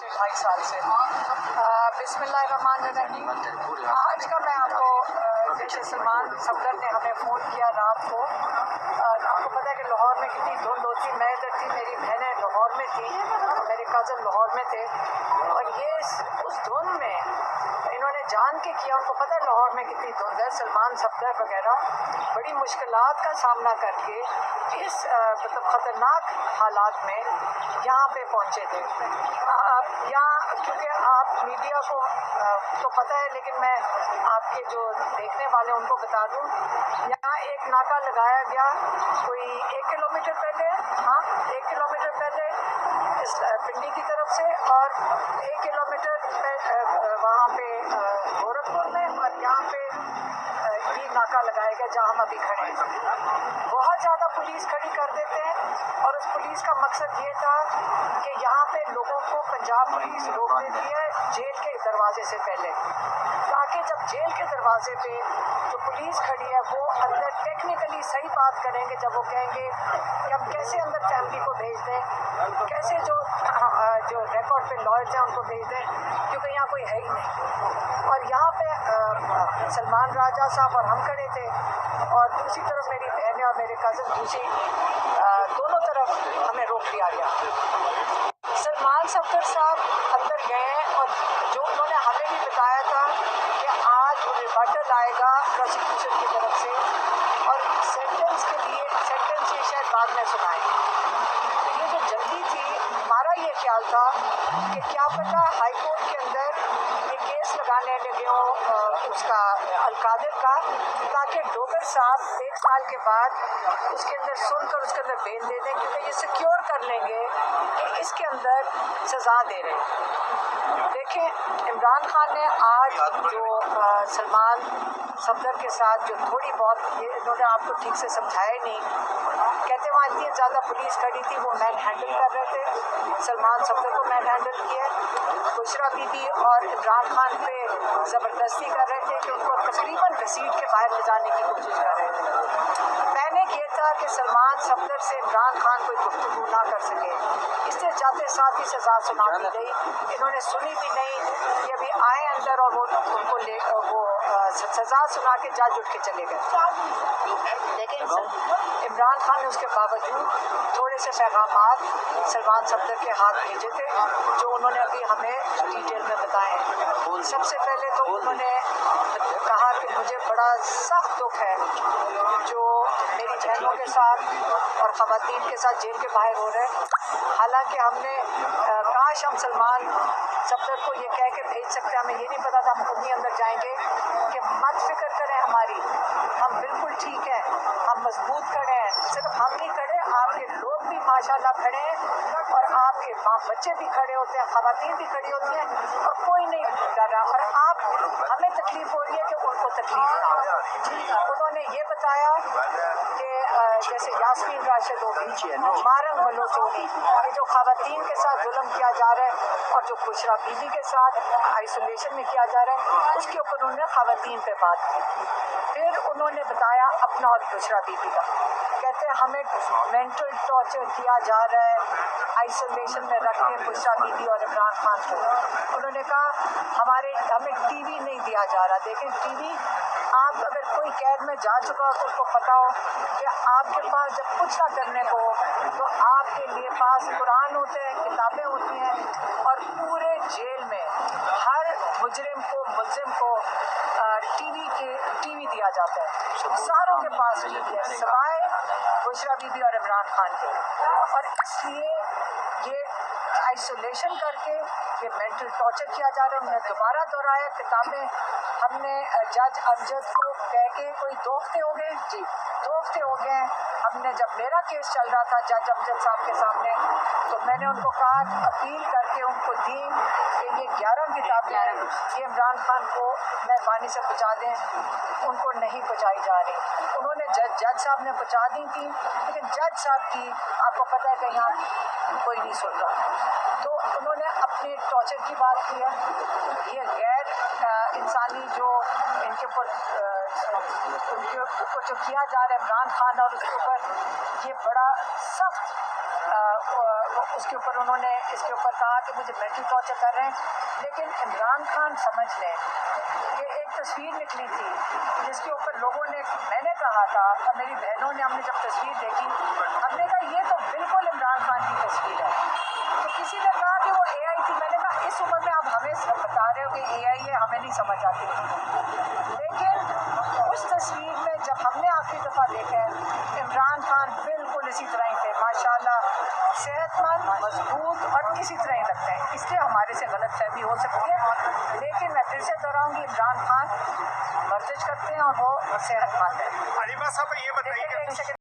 2.5 साल से। बिस्मिल्लाहिर्रहमानिर्रहीम। आज का मैं आपको जैसे सलमान सफदर ने हमें फ़ोन किया रात को, आपको पता है कि लाहौर में कितनी धुंध होती, मैं इधर थी, मेरी बहनें लाहौर में थी, मेरे कज़न लाहौर में थे, और ये उस धुंध में इन्होंने जान के किया। उनको पता है लाहौर में कितनी धुंध है। सलमान सफदर वगैरह बड़ी मुश्किलात का सामना करके इस मतलब ख़तरनाक हालात में यहाँ पे पहुँचे थे। यहाँ क्योंकि आप मीडिया को तो पता है, लेकिन मैं आपके जो देखने वाले उनको बता दूँ, यहाँ एक नाका लगाया गया कोई 1 किलोमीटर पहले, हाँ 1 किलोमीटर पहले इस पिंडी की तरफ से, और 1 किलोमीटर वहाँ पे गोरखपुर में, और यहाँ पे ये नाका लगाया गया जहाँ हम अभी खड़े हैं। बहुत ज़्यादा पुलिस खड़ी कर देते हैं, और उस पुलिस का मकसद ये था कि यहाँ पे लोगों को पंजाब पुलिस रोक देती है जेल के दरवाजे से पहले, ताकि जब जेल के दरवाजे पे जो पुलिस खड़ी है वो अंदर टेक्निकली सही बात करेंगे, जब वो कहेंगे कि हम कैसे अंदर फैमिली को भेज दें, कैसे जो रिकॉर्ड पे लॉयर्स हैं उनको भेज दें, क्योंकि यहाँ कोई है ही नहीं। और यहाँ पे सलमान राजा साहब और हम खड़े थे, और दूसरी तरफ मेरी बहनें और मेरे कज़न, दूसरी दोनों तरफ हमें रोक दिया गया। सलमान सफदर साहब अंदर गए, और जो उन्होंने हमें भी बताया था कि आज रिबटल आएगा प्रोसिक्यूशन की तरफ से, और सेंटेंस के लिए सेंटेंस ये शायद बाद में सुनाएंगे। तो ये जो जल्दी थी, हमारा ये ख्याल था कि क्या पता हाई कोर्ट के अंदर ये केस लगाने लगे हों उसका अलकादिर का, ताकि डोगर साहब 1 साल के बाद उसके अंदर सुनकर उसके अंदर बेल दे दें, क्योंकि ये सिक्योर कर लेंगे कि इसके अंदर सज़ा दे रहे हैं। देखें, इमरान खान ने आज जो सलमान सफदर के साथ जो थोड़ी बहुत, ये इन्होंने आपको ठीक से समझाया नहीं, कहते वहाँ इतनी ज़्यादा पुलिस खड़ी थी, वो मैन हैंडल कर रहे थे, सलमान सफदर को मैन हैंडल किया, बुशरा बीबी और इमरान खान पे ज़बरदस्ती कर रहे थे कि उनको तकरीबन घसीट के बाहर ले जाने की कोशिश कर रहे थे। मैंने ये था कि सलमान सफदर से इमरान खान कोई गुफ्तगू ना कर सके, इसलिए जाते साथ ही सज़ा सुना दी गई। इन्होंने सुनी भी नहीं, ये अभी आए अंदर और वो उनको ले वो सज़ा सुना के जज उठ के चले गए। लेकिन इमरान खान ने उसके बावजूद थोड़े से पैगामात सलमान सफदर के हाथ भेजे थे, जो उन्होंने अभी हमें डिटेल में बताए। सबसे पहले तो उन्होंने कहा कि मुझे बड़ा सख्त दुख है जो मेरी बहनों के साथ और ख़वातीन के साथ जेल के बाहर हो रहे हैं। हालांकि हमने काश हम सलमान सफदर को ये कह के भेज सकते, हमें ये नहीं पता था हम खुद ही अंदर जाएंगे कि मत फिक्र करें हमारी, हम बिल्कुल ठीक हैं, हम मजबूत खड़े हैं। सिर्फ हम नहीं खड़े, आपके लोग भी माशाल्लाह खड़े हैं, और आपके बच्चे भी खड़े होते हैं, ख़वातीन भी खड़ी होती हैं, और कोई नहीं डर रहा। और आप हमें तकलीफ़ हो रही है कि उनको तकलीफ ना हो। उन्होंने ये बताया कि जैसे यास्मीन राशिद होगी, मारंग मलोचोगी, ये जो ख़वातीन के साथ जुल्म किया जा रहा है और जो बुशरा बीबी के साथ आइसोलेशन में किया जा रहा है, उसके ऊपर उन्होंने ख़वातीन पे बात की। फिर उन्होंने बताया अपना और बुशरा बीबी का, कहते हैं हमें मेंटल टॉर्चर किया जा रहा है आइसोलेशन में रख के बुशरा बीबी और इमरान खान को। उन्होंने कहा हमें टीवी नहीं दिया जा रहा। देखें, टीवी आप अगर कोई कैद में जा चुका हो तो उसको पता हो कि आपके पास जब कुछ ना करने को तो आपके लिए पास कुरान होते हैं, किताबें होती हैं, और पूरे जेल में हर मुजरिम को मुल्जिम को टीवी दिया जाता है। सारों के पास टीवी है सिवाय बुशरा बीबी और इमरान खान के, और इसलिए ये आइसोलेशन करके ये मेंटल टॉर्चर किया जा रहा है। उन्होंने दोबारा दोहराया, किताबें हमने जज अमजद को कह के कोई 2 हफ्ते हो गए, जी 2 हफ्ते हो गए। हमने जब मेरा केस चल रहा था जज अमजद साहब के सामने, तो मैंने उनको कहा, अपील करके उनको दी कि ये 11 किताबें ये इमरान खान को मेहरबानी से पहुँचा दें, उनको नहीं पहुँचाई जा रही। उन्होंने जज साहब ने पहुँचा दी थी, लेकिन जज साहब की आपको पता है कि यहाँ कोई नहीं सुन रहा। तो उन्होंने अपनी टॉर्चर की बात की है। ये गैर इंसानी जो इनके ऊपर जो किया जा रहा है इमरान खान और उसके ऊपर, ये बड़ा सख्त اس کے اوپر انہوں نے اس کے اوپر کہا کہ مجھے ملٹری ٹارچر کر رہے ہیں، لیکن عمران خان سمجھ لیں کہ ایک تصویر نکلی تھی جس کے اوپر لوگوں نے، میں نے کہا تھا اور میری بہنوں نے، ہم نے جب تصویر دیکھی ہم نے کہا یہ تو بالکل عمران خان کی تصویر ہے. تو کسی نے کہا کہ وہ اے آئی تھی، میں نے کہا اس عمر میں آپ ہمیں بتا رہے ہو کہ اے آئی ہے، ہمیں نہیں سمجھ آتی. لیکن اس تصویر میں جب ہم نے آخری دفعہ دیکھا عمران خان بالکل اسی طرح ہی تھے، ماشاء اللہ صحت مند، مضبوط اور کسی طرح ہی لگتے ہیں. اس لیے ہمارے سے غلط فہمی ہو سکتی ہے، لیکن میں پھر سے دوہراؤں گی عمران خان ورزش کرتے ہیں اور وہ صحت مند ہے. علیمہ صاحب یہ بتائیے کہ